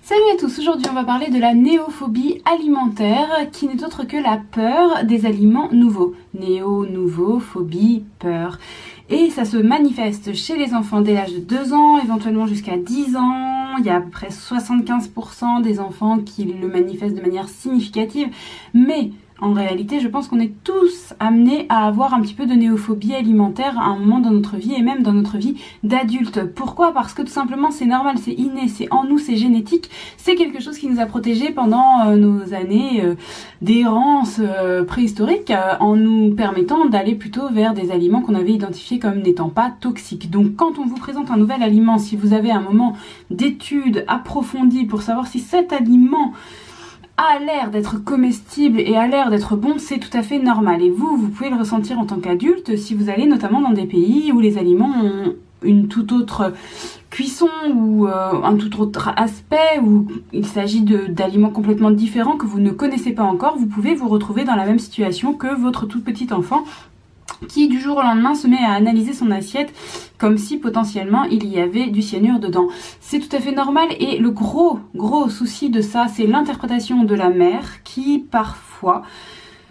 Salut à tous, aujourd'hui on va parler de la néophobie alimentaire qui n'est autre que la peur des aliments nouveaux. Néo, nouveau, phobie, peur. Et ça se manifeste chez les enfants dès l'âge de 2 ans, éventuellement jusqu'à 10 ans. Il y a à peu près 75% des enfants qui le manifestent de manière significative. Mais en réalité, je pense qu'on est tous amenés à avoir un petit peu de néophobie alimentaire à un moment dans notre vie et même dans notre vie d'adulte. Pourquoi? Parce que tout simplement c'est normal, c'est inné, c'est en nous, c'est génétique. C'est quelque chose qui nous a protégés pendant nos années d'errance préhistorique en nous permettant d'aller plutôt vers des aliments qu'on avait identifiés comme n'étant pas toxiques. Donc quand on vous présente un nouvel aliment, si vous avez un moment d'étude approfondie pour savoir si cet aliment a l'air d'être comestible et a l'air d'être bon, c'est tout à fait normal. Et vous pouvez le ressentir en tant qu'adulte si vous allez notamment dans des pays où les aliments ont une toute autre cuisson ou un tout autre aspect, où il s'agit d'aliments complètement différents que vous ne connaissez pas encore. Vous pouvez vous retrouver dans la même situation que votre tout petit enfant qui du jour au lendemain se met à analyser son assiette comme si potentiellement il y avait du cyanure dedans. C'est tout à fait normal et le gros souci de ça, c'est l'interprétation de la mère qui parfois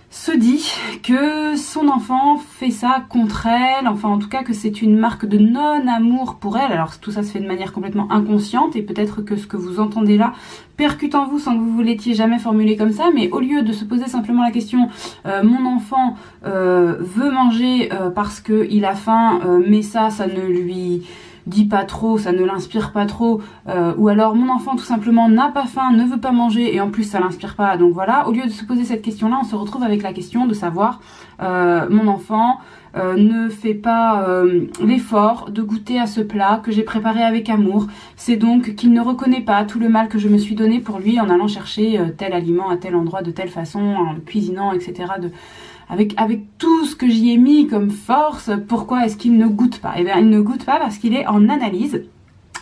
se dit que son enfant fait ça contre elle, enfin en tout cas que c'est une marque de non-amour pour elle. Alors tout ça se fait de manière complètement inconsciente et peut-être que ce que vous entendez là percute en vous sans que vous l'étiez jamais formulé comme ça, mais au lieu de se poser simplement la question mon enfant veut manger parce qu'il a faim, mais ça ne lui dit pas trop, ça ne l'inspire pas trop, ou alors mon enfant tout simplement n'a pas faim, ne veut pas manger et en plus ça l'inspire pas, donc voilà, au lieu de se poser cette question là, on se retrouve avec la question de savoir mon enfant ne fait pas l'effort de goûter à ce plat que j'ai préparé avec amour, c'est donc qu'il ne reconnaît pas tout le mal que je me suis donné pour lui en allant chercher tel aliment à tel endroit de telle façon, en le cuisinant, etc. Avec tout ce que j'y ai mis comme force, pourquoi est-ce qu'il ne goûte pas? Eh bien, il ne goûte pas parce qu'il est en analyse.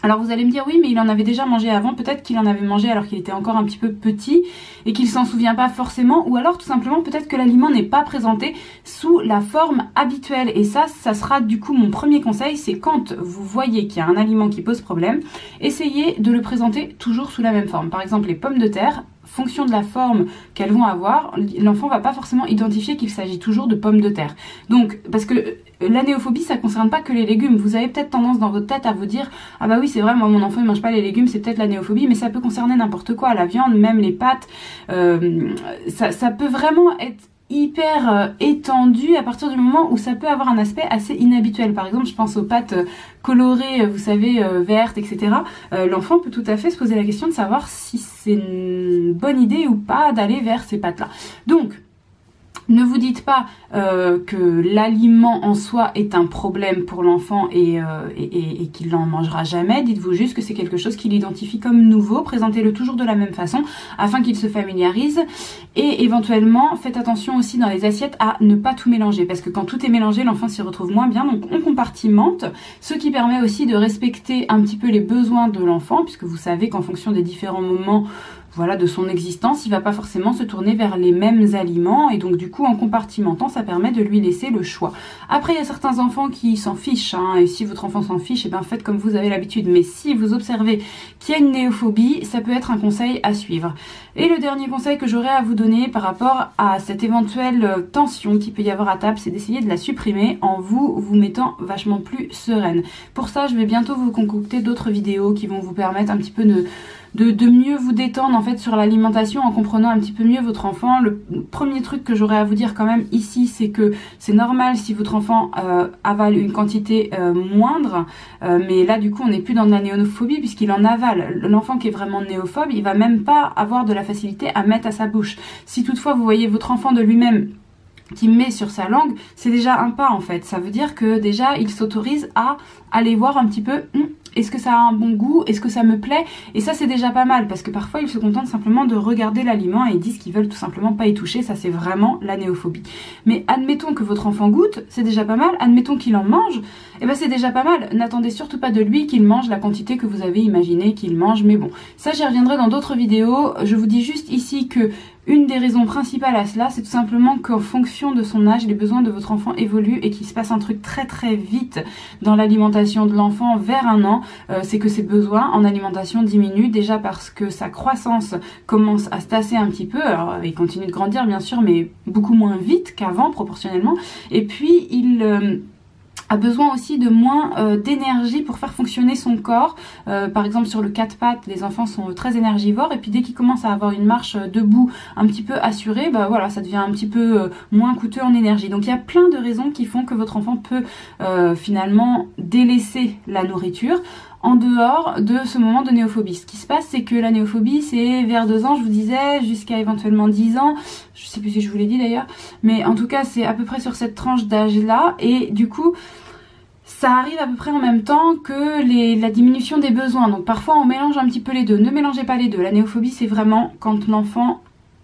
Alors vous allez me dire oui, mais il en avait déjà mangé avant, peut-être qu'il en avait mangé alors qu'il était encore un petit peu petit et qu'il s'en souvient pas forcément, ou alors tout simplement peut-être que l'aliment n'est pas présenté sous la forme habituelle. Et ça sera du coup mon premier conseil, c'est quand vous voyez qu'il y a un aliment qui pose problème, essayez de le présenter toujours sous la même forme. Par exemple les pommes de terre, fonction de la forme qu'elles vont avoir, l'enfant va pas forcément identifier qu'il s'agit toujours de pommes de terre. Donc, parce que la néophobie, ça concerne pas que les légumes. Vous avez peut-être tendance dans votre tête à vous dire « Ah bah oui, c'est vrai, moi mon enfant il mange pas les légumes, c'est peut-être la néophobie », mais ça peut concerner n'importe quoi, la viande, même les pâtes. Ça peut vraiment être hyper étendu à partir du moment où ça peut avoir un aspect assez inhabituel. Par exemple, je pense aux pâtes colorées, vous savez, vertes, etc. L'enfant peut tout à fait se poser la question de savoir si c'est une bonne idée ou pas d'aller vers ces pâtes-là. Donc, ne vous dites pas que l'aliment en soi est un problème pour l'enfant et qu'il n'en mangera jamais. Dites-vous juste que c'est quelque chose qu'il identifie comme nouveau. Présentez-le toujours de la même façon afin qu'il se familiarise. Et éventuellement, faites attention aussi dans les assiettes à ne pas tout mélanger. Parce que quand tout est mélangé, l'enfant s'y retrouve moins bien. Donc on compartimente, ce qui permet aussi de respecter un petit peu les besoins de l'enfant. Puisque vous savez qu'en fonction des différents moments de son existence, il va pas forcément se tourner vers les mêmes aliments et donc du coup en compartimentant ça permet de lui laisser le choix. Après il y a certains enfants qui s'en fichent et si votre enfant s'en fiche, et bien faites comme vous avez l'habitude, mais si vous observez qu'il y a une néophobie, ça peut être un conseil à suivre. Et le dernier conseil que j'aurais à vous donner par rapport à cette éventuelle tension qu'il peut y avoir à table, c'est d'essayer de la supprimer en vous mettant vachement plus sereine. Pour ça je vais bientôt vous concocter d'autres vidéos qui vont vous permettre un petit peu de mieux vous détendre en fait sur l'alimentation en comprenant un petit peu mieux votre enfant. Le premier truc que j'aurais à vous dire quand même ici, c'est que c'est normal si votre enfant avale une quantité moindre, mais là du coup on n'est plus dans de la néophobie puisqu'il en avale. L'enfant qui est vraiment néophobe, il va même pas avoir de la facilité à mettre à sa bouche. Si toutefois vous voyez votre enfant de lui-même qui met sur sa langue, c'est déjà un pas en fait. Ça veut dire que déjà il s'autorise à aller voir un petit peu est-ce que ça a un bon goût, est-ce que ça me plaît, et ça c'est déjà pas mal parce que parfois ils se contentent simplement de regarder l'aliment et ils disent qu'ils veulent tout simplement pas y toucher. Ça c'est vraiment la néophobie. Mais admettons que votre enfant goûte, c'est déjà pas mal. Admettons qu'il en mange, et ben c'est déjà pas mal. N'attendez surtout pas de lui qu'il mange la quantité que vous avez imaginé qu'il mange, mais bon, ça j'y reviendrai dans d'autres vidéos. Je vous dis juste ici que Une des raisons principales à cela, c'est tout simplement qu'en fonction de son âge, les besoins de votre enfant évoluent et qu'il se passe un truc très très vite dans l'alimentation de l'enfant vers 1 an. C'est que ses besoins en alimentation diminuent, déjà parce que sa croissance commence à se tasser un petit peu. Alors il continue de grandir bien sûr, mais beaucoup moins vite qu'avant proportionnellement. Et puis il a besoin aussi de moins d'énergie pour faire fonctionner son corps. Par exemple sur le 4 pattes, les enfants sont très énergivores et puis dès qu'ils commencent à avoir une marche debout un petit peu assurée, bah voilà, ça devient un petit peu moins coûteux en énergie. Donc il y a plein de raisons qui font que votre enfant peut finalement délaisser la nourriture en dehors de ce moment de néophobie. Ce qui se passe, c'est que la néophobie, c'est vers 2 ans, je vous disais, jusqu'à éventuellement 10 ans. Je sais plus si je vous l'ai dit d'ailleurs, mais en tout cas, c'est à peu près sur cette tranche d'âge-là. Et du coup, ça arrive à peu près en même temps que la diminution des besoins. Donc parfois, on mélange un petit peu les deux. Ne mélangez pas les deux. La néophobie, c'est vraiment quand l'enfant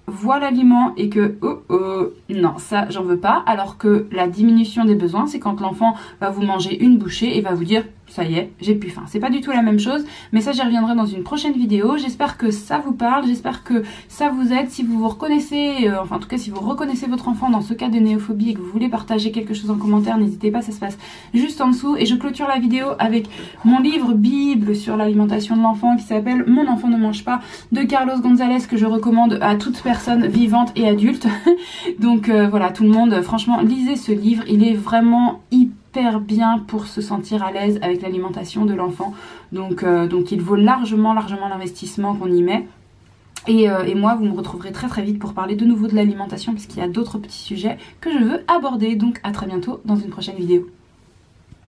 voit l'aliment et que non, ça j'en veux pas, alors que la diminution des besoins, c'est quand l'enfant va vous manger une bouchée et va vous dire ça y est, j'ai plus faim. C'est pas du tout la même chose, mais ça j'y reviendrai dans une prochaine vidéo. J'espère que ça vous parle, j'espère que ça vous aide. Si vous vous reconnaissez, enfin en tout cas si vous reconnaissez votre enfant dans ce cas de néophobie et que vous voulez partager quelque chose en commentaire, n'hésitez pas, ça se passe juste en dessous. Et je clôture la vidéo avec mon livre Bible sur l'alimentation de l'enfant qui s'appelle Mon enfant ne mange pas de Carlos Gonzalez, que je recommande à toute personne vivante et adulte. Donc voilà, tout le monde, franchement lisez ce livre, il est vraiment hyper bien pour se sentir à l'aise avec l'alimentation de l'enfant. Donc il vaut largement l'investissement qu'on y met. Et moi, vous me retrouverez très très vite pour parler de nouveau de l'alimentation, puisqu'il y a d'autres petits sujets que je veux aborder. Donc à très bientôt dans une prochaine vidéo.